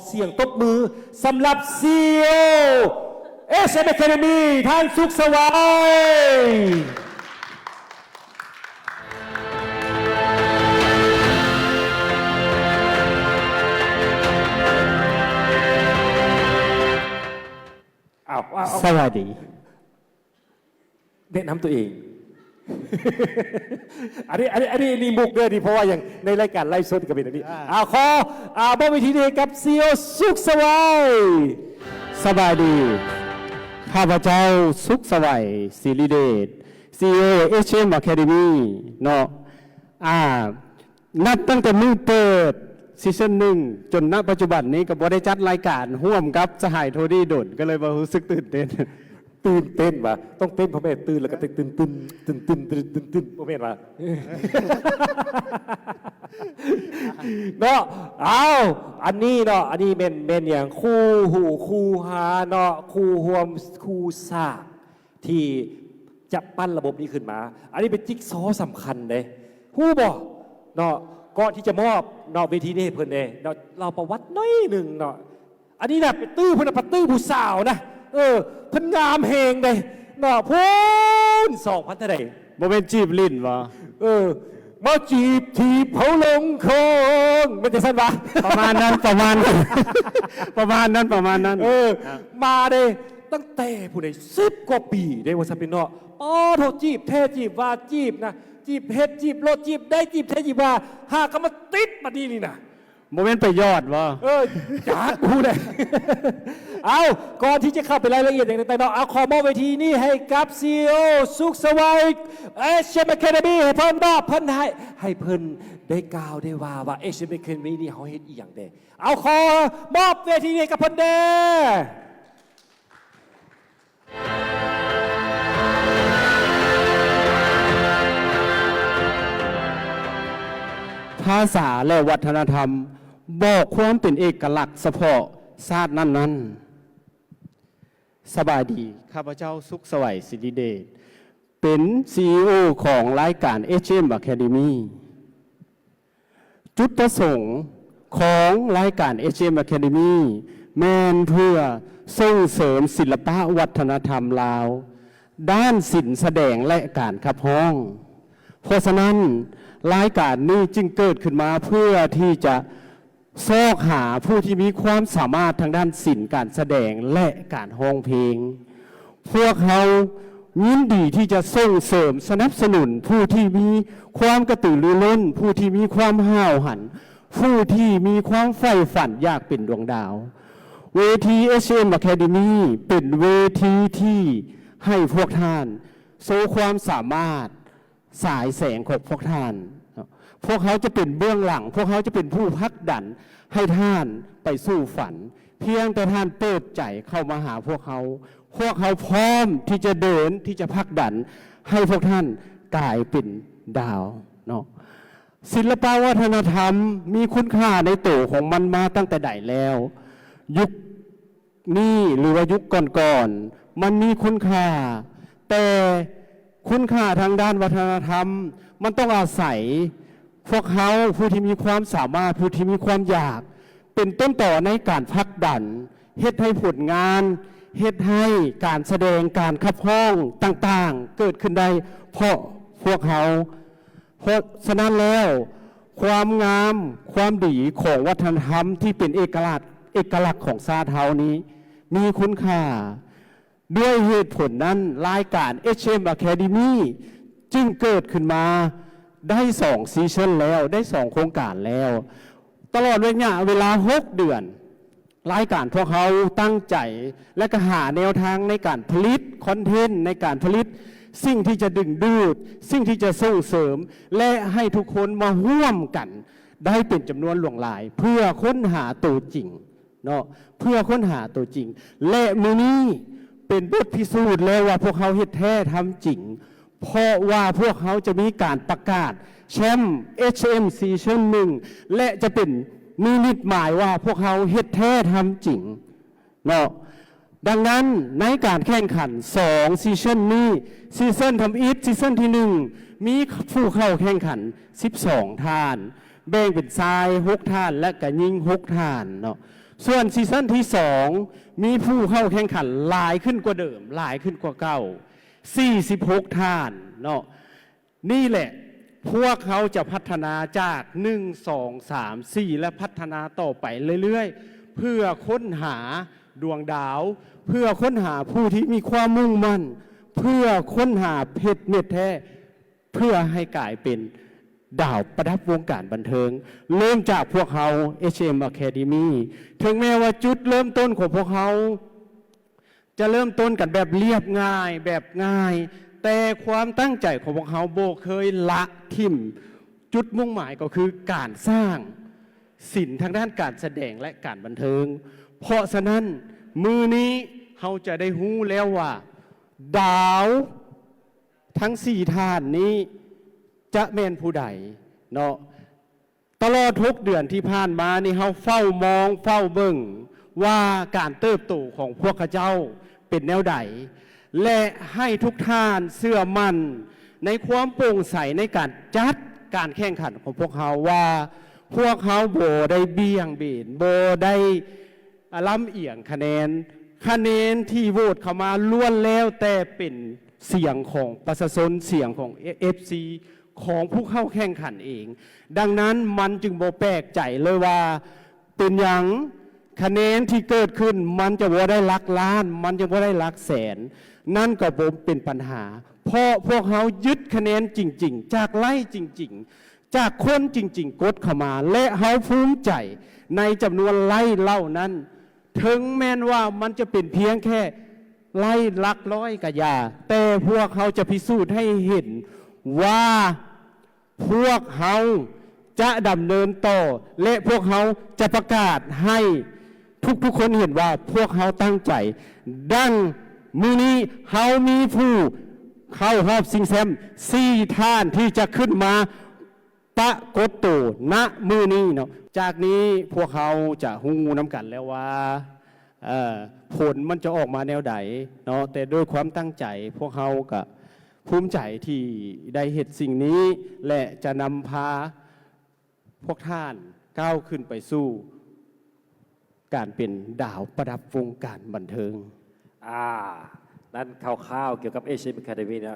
เสียงตบมือสำหรับซีโอSM Academy ท่านสุขสวัยสวัสดีแนะนำตัวเอง อันนี้มุกเด้อดีเพราะว่าอย่างในรายการไลฟ์สดก็เป็นอันนี้ขอบนเวทีนี้กับซีโอสุขสวัยสบายดีข้าพเจ้าสุขสวัยศิริเดช CEO SM Academy เนาะนับตั้งแต่มือเปิดซีซั่นหนึ่งจนณปัจจุบันนี้กับบได้จัดรายการร่วมกับสหายโทดี้ดนก็เลยรู้สึกตื่นเต้นว่ะต้องเต้นเพราะแม่ตื่นแล้วก็ตื่นเพราะแม่ว่าเนาะอันนี้เนาะอันนี้เป็นอย่างคู่หูคู่หาเนาะคู่ห่วมคู่ซาที่จะปั้นระบบนี้ขึ้นมาอันนี้เป็นจิ๊กซอว์สำคัญเลยฮู้บ่เนาะก่อนที่จะมอบเนาะเวทีนี้เพิ่นเองเนาะเราประวัติน้อยหนึ่งเนาะอันนี้นะเป็นตื้อเพิ่นปัดตื้อผู้สาวนะเพิ่นงามเฮงเลยเนาะพูน2,000เท่าไหร่บ่เป็นจีบลิ้นวะมาจีบทีเขาลงคลองมันจะสั้นปะประมาณนั้นมาเลยตั้งแต่ผู้ใด10 กว่าปีได้ว่าสันเป็นเนาะโทษจีบแท้จีบว่าจีบนะจีบเฮ็ดจีบโลดจีบได้จีบแท้จีบว่าหากมาติดมาดีนี่นะโมเมนต์ไปยอดวะจากกูเลยก่อนที่จะเข้าไปรายละเอียดอย่างต่างๆเนาะขอมอบเวทีนี้ให้กับซีโอสุขสวัยSM Academy ให้เพิ่นมอบเพิ่นให้เพิ่นได้กล่าวได้ว่าSM Academy นี่เขาเฮ็ดอีหยังเด้ขอมอบเวทีนี้กับเพิ่นเด้ภาษาและวัฒนธรรมบอกความเป็นเอกลักษณ์เฉพาะชาตินั้นสบายดีข้าพเจ้าสุขสวัยศิริเดชเป็น CEO ของรายการ SM Academy จุดประสงค์ของรายการ SM Academy แม่นเพื่อส่งเสริมศิลปะวัฒนธรรมลาวด้านศิลป์แสดงและการขับร้องเพราะฉะนั้นรายการนี้จึงเกิดขึ้นมาเพื่อที่จะซอกหาผู้ที่มีความสามารถทางด้านศิลป์การแสดงและการร้องเพลงพวกเขายินดีที่จะส่งเสริมสนับสนุนผู้ที่มีความกระตือรือร้นผู้ที่มีความห้าวหันผู้ที่มีความใฝ่ฝันอยากเป็นดวงดาวเวที SM Academy เป็นเวทีที่ให้พวกท่านโชว์ความสามารถสายแสงของพวกท่านพวกเขาจะเป็นเบื้องหลังพวกเขาจะเป็นผู้ผลักดันให้ท่านไปสู่ฝันเพียงแต่ท่านเปิดใจเข้ามาหาพวกเขาพร้อมที่จะเดินที่จะผลักดันให้พวกท่านกลายเป็นดาวเนาะศิลปวัฒนธรรมมีคุณค่าในตัวของมันมาตั้งแต่ใดแล้วยุคนี้หรือว่ายุคก่อนๆมันมีคุณค่าแต่คุณค่าทางด้านวัฒนธรรมมันต้องอาศัยพวกเขาผู้ที่มีความสามารถผู้ที่มีความอยากเป็นต้นต่อในการผลักดันเฮ็ดให้ผลงานเฮ็ดให้การแสดงการขับร้องต่างๆเกิดขึ้นได้เพราะพวกเขาเพราะฉะนั้นแล้วความงามความดีของวัฒนธรรมที่เป็นเอกลักษณ์ของชาติเฮานี้มีคุณค่าด้วยเหตุผลนั้นรายการ SM Academy จึงเกิดขึ้นมาได้2 ซีซั่นแล้วได้2 โครงการแล้วตลอดระยะเวลา6 เดือนรายการพวกเขาตั้งใจและก็หาแนวทางในการผลิตคอนเทนต์ในการผลิตสิ่งที่จะดึงดูดสิ่งที่จะส่งเสริมและให้ทุกคนมาร่วมกันได้เป็นจำนวนหลวงหลายเพื่อค้นหาตัวจริงเนาะเพื่อค้นหาตัวจริงและมื้อนี้เป็นบทพิสูจน์แล้วว่าพวกเขาเฮ็ดแท้ทำจริงเพราะว่าพวกเขาจะมีการประกาศแชมป์ SM ซีซั่น1และจะเป็นนิดหมายว่าพวกเขาเฮ็ดแท้ทำจริงเนาะดังนั้นในการแข่งขัน2 ซีซั่นนี้ซีซั่นทำอิฐซีซั่นที่1มีผู้เข้าแข่งขัน12 ท่านแบ่งเป็นชาย6 ท่านและก็หญิง6 ท่านเนาะ ส่วนซีซั่นที่ 2 มีผู้เข้าแข่งขันหลายขึ้นกว่าเดิมหลายขึ้นกว่าเก่า46 ท่านเนาะนี่แหละพวกเขาจะพัฒนาจาก 1 2 3 4 และพัฒนาต่อไปเรื่อยๆ เพื่อค้นหาดวงดาว เพื่อค้นหาผู้ที่มีความมุ่งมั่น เพื่อค้นหาเพชรเม็ดแท้เพื่อให้กลายเป็นดาวประดับวงการบันเทิงเริ่มจากพวกเขา HM Academy ถึงแม้ว่าจุดเริ่มต้นของพวกเขาจะเริ่มต้นกันแบบเรียบง่ายแบบง่ายแต่ความตั้งใจของพวกเขาโบเคยละทิมจุดมุ่งหมายก็คือการสร้างศิลป์ทางด้านการแสดงและการบันเทิงเพราะฉะนั้นมือนี้เขาจะได้รู้แล้วว่าดาวทั้ง4ท่านนี้จะแม่นผู้ใดเนาะตลอดทุกเดือนที่ผ่านมานี่เขาเฝ้ามองเฝ้าเบิ่งว่าการเติบโตของพวกเขาเจ้าเป็นแนวใดและให้ทุกท่านเชื่อมั่นในความโปร่งใสในการจัดการแข่งขันของพวกเขาว่าพวกเขาโบได้เบี่ยงเบนโบได้ล้ำเอียงคะแนนที่โหวตเข้ามาล้วนแล้วแต่เป็นเสียงของประชาชนเสียงของ FC ของผู้เข้าแข่งขันเอง ดังนั้นมันจึงโบแปลกใจเลยว่าเป็นอย่างคะแนนที่เกิดขึ้นมันจะบ่ได้หลักล้านมันจะบ่ได้หลักแสนนั่นก็บ่เป็นปัญหาเพราะพวกเขายึดคะแนนจริงๆจากไล่จริงๆจากคนจริงๆกดเข้ามาและเขาภูมิใจในจำนวนไล่เล่านั้นถึงแม้นว่ามันจะเป็นเพียงแค่ไล่หลักร้อยกะยาแต่พวกเขาจะพิสูจน์ให้เห็นว่าพวกเขาจะดำเนินต่อและพวกเขาจะประกาศให้ทุกๆคนเห็นว่าพวกเขาตั้งใจดังมือนี้เขามีผู้เข้ารอบชิงแชมป์4ท่านที่จะขึ้นมาปะกดตัวณมือนี้เนาะจากนี้พวกเขาจะหูน้ำกันแล้วว่าผลมันจะออกมาแนวใดเนาะแต่ด้วยความตั้งใจพวกเขาก็ภูมิใจที่ได้เห็นสิ่งนี้และจะนำพาพวกท่านก้าวขึ้นไปสู่การเป็นดาวประดับวงการบันเทิงนั่นคร่าวๆเกี่ยวกับ Asian Academy นะ